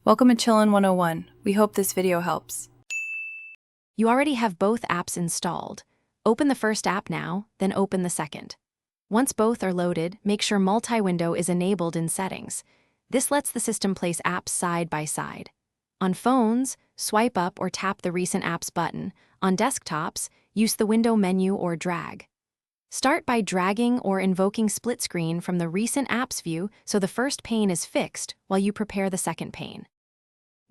Welcome to Chillin' 101. We hope this video helps. You already have both apps installed. Open the first app now, then open the second. Once both are loaded, make sure multi-window is enabled in Settings. This lets the system place apps side by side. On phones, swipe up or tap the Recent Apps button. On desktops, use the window menu or drag. Start by dragging or invoking split screen from the Recent Apps view so the first pane is fixed while you prepare the second pane.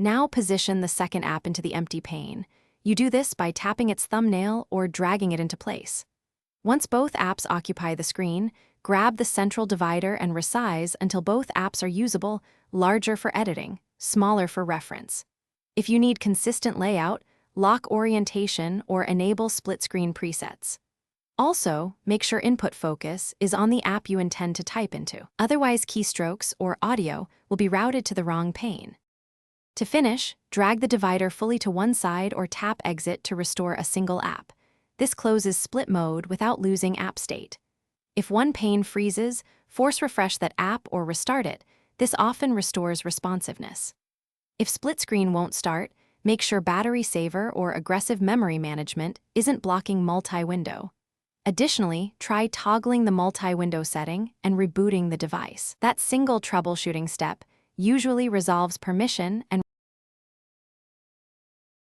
Now position the second app into the empty pane. You do this by tapping its thumbnail or dragging it into place. Once both apps occupy the screen, grab the central divider and resize until both apps are usable, larger for editing, smaller for reference. If you need consistent layout, lock orientation or enable split screen presets. Also, make sure input focus is on the app you intend to type into. Otherwise, keystrokes or audio will be routed to the wrong pane. To finish, drag the divider fully to one side or tap Exit to restore a single app. This closes split mode without losing app state. If one pane freezes, force refresh that app or restart it. This often restores responsiveness. If split screen won't start, make sure battery saver or aggressive memory management isn't blocking multi-window. Additionally, try toggling the multi-window setting and rebooting the device. That single troubleshooting step usually resolves permission and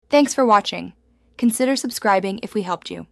Thanks for watching. Consider subscribing if we helped you.